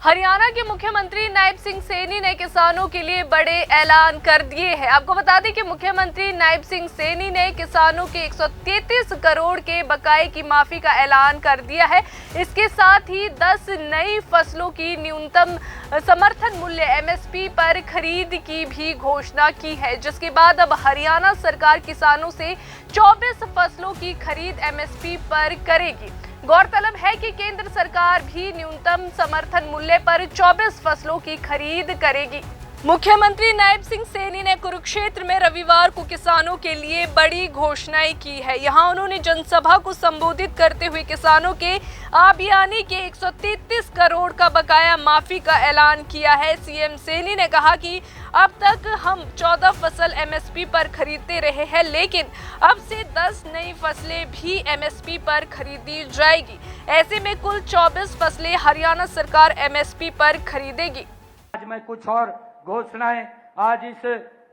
हरियाणा के मुख्यमंत्री नायब सिंह सैनी ने किसानों के लिए बड़े ऐलान कर दिए हैं। आपको बता दें कि मुख्यमंत्री नायब सिंह सैनी ने किसानों के 133 करोड़ के बकाये की माफी का ऐलान कर दिया है। इसके साथ ही 10 नई फसलों की न्यूनतम समर्थन मूल्य MSP पर खरीद की भी घोषणा की है, जिसके बाद अब हरियाणा सरकार किसानों से 24 फसलों की खरीद MSP पर करेगी। गौरतलब है कि केंद्र सरकार भी न्यूनतम समर्थन मूल्य पर 24 फसलों की खरीद करेगी। मुख्यमंत्री नायब सिंह सैनी ने कुरुक्षेत्र में रविवार को किसानों के लिए बड़ी घोषणाएं की है। यहां उन्होंने जनसभा को संबोधित करते हुए किसानों के आबियानी के 133 करोड़ का बकाया माफी का ऐलान किया है। सीएम सैनी ने कहा कि अब तक हम 14 फसल MSP पर खरीदते रहे हैं, लेकिन अब से 10 नई फसलें भी MSP पर खरीदी जाएगी। ऐसे में कुल 24 फसलें हरियाणा सरकार MSP पर खरीदेगी। आज मैं कुछ और घोषणाएं आज इस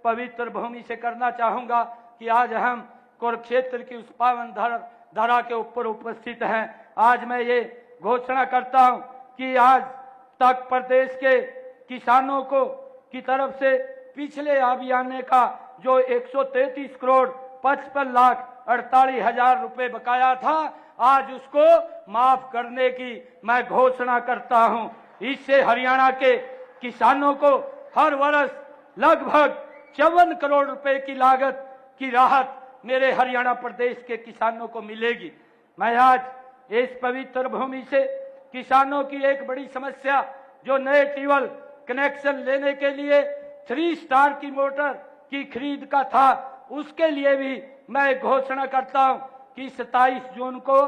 पवित्र भूमि से करना चाहूंगा कि आज हम कुरुक्षेत्र की उस पावन धरा के ऊपर उपस्थित हैं। आज मैं ये घोषणा करता हूं कि आज तक प्रदेश के किसानों को की तरफ से पिछले अभियान का जो 133 करोड़ 55 लाख 48 हजार रुपए बकाया था, आज उसको माफ करने की मैं घोषणा करता हूं। इससे हरियाणा के किसानों को हर वर्ष लगभग 54 करोड़ रुपए की लागत की राहत मेरे हरियाणा प्रदेश के किसानों को मिलेगी। मैं आज इस पवित्र भूमि से किसानों की एक बड़ी समस्या जो नए ट्यूबवेल कनेक्शन लेने के लिए 3 स्टार की मोटर की खरीद का था, उसके लिए भी मैं घोषणा करता हूं कि 27 जून को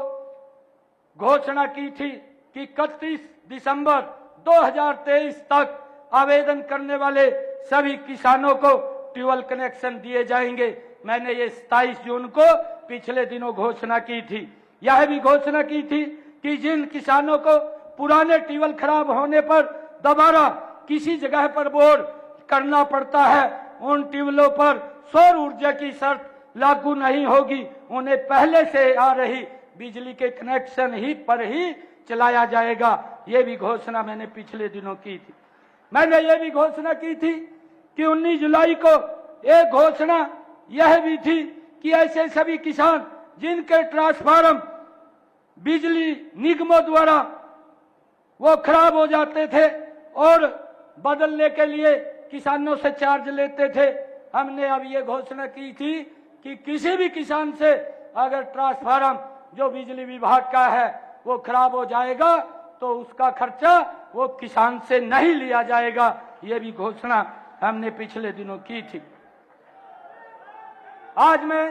घोषणा की थी कि 31 दिसंबर 2023 तक आवेदन करने वाले सभी किसानों को ट्यूबवेल कनेक्शन दिए जाएंगे। मैंने ये 27 जून को पिछले दिनों घोषणा की थी। यह भी घोषणा की थी कि जिन किसानों को पुराने ट्यूबवेल खराब होने पर दोबारा किसी जगह पर बोर करना पड़ता है, उन ट्यूबवेलों पर सौर ऊर्जा की शर्त लागू नहीं होगी। उन्हें पहले से आ रही बिजली के कनेक्शन ही पर ही चलाया जाएगा। ये भी घोषणा मैंने पिछले दिनों की थी। मैंने ये भी घोषणा की थी कि 19 जुलाई को एक घोषणा यह भी थी कि ऐसे सभी किसान जिनके ट्रांसफार्मर बिजली निगमों द्वारा वो खराब हो जाते थे और बदलने के लिए किसानों से चार्ज लेते थे, हमने अब ये घोषणा की थी कि किसी भी किसान से अगर ट्रांसफार्मर जो बिजली विभाग का है वो खराब हो जाएगा तो उसका खर्चा वो किसान से नहीं लिया जाएगा। ये भी घोषणा हमने पिछले दिनों की थी। आज मैं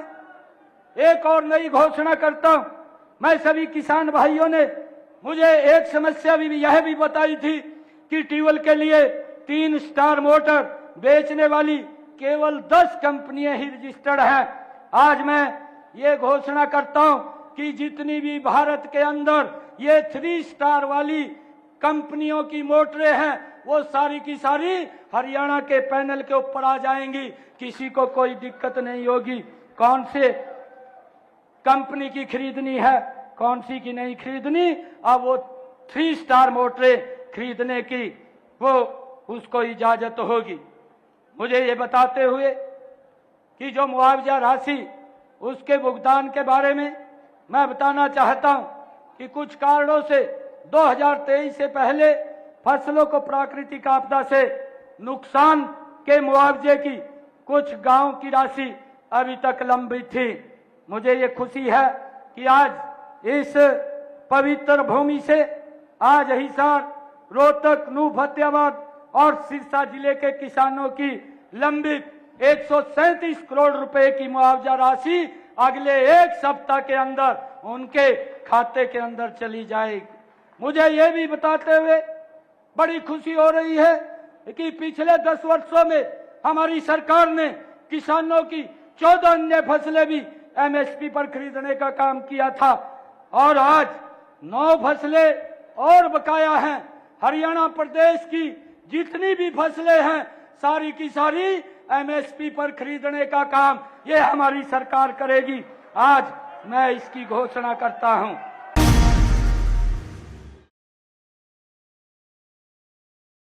एक और नई घोषणा करता हूं। मैं सभी किसान भाइयों ने मुझे एक समस्या भी यह भी बताई थी कि ट्यूबवेल के लिए 3 स्टार मोटर बेचने वाली केवल 10 कंपनियां ही रजिस्टर्ड हैं। आज मैं ये घोषणा करता हूं कि जितनी भी भारत के अंदर ये 3 स्टार वाली कंपनियों की मोटरें हैं वो सारी की सारी हरियाणा के पैनल के ऊपर आ जाएंगी। किसी को कोई दिक्कत नहीं होगी कौन से कंपनी की खरीदनी है, कौन सी की नहीं खरीदनी। अब वो 3 स्टार मोटरें खरीदने की वो उसको इजाजत होगी। मुझे ये बताते हुए कि जो मुआवजा राशि उसके भुगतान के बारे में मैं बताना चाहता हूं कि कुछ कारणों से 2023 से पहले फसलों को प्राकृतिक आपदा से नुकसान के मुआवजे की कुछ गांव की राशि अभी तक लंबित थी। मुझे ये खुशी है कि आज इस पवित्र भूमि से आज हिसार, रोहतक, नूह, फतेहाबाद और सिरसा जिले के किसानों की लंबित 137 करोड़ रुपए की मुआवजा राशि अगले एक सप्ताह के अंदर उनके खाते के अंदर चली जाएगी। मुझे ये भी बताते हुए बड़ी खुशी हो रही है कि पिछले 10 वर्षों में हमारी सरकार ने किसानों की 14 अन्य फसलें भी MSP पर खरीदने का काम किया था और आज 9 फसलें और बकाया हैं। हरियाणा प्रदेश की जितनी भी फसलें हैं सारी की सारी MSP पर खरीदने का काम ये हमारी सरकार करेगी। आज मैं इसकी घोषणा करता हूं।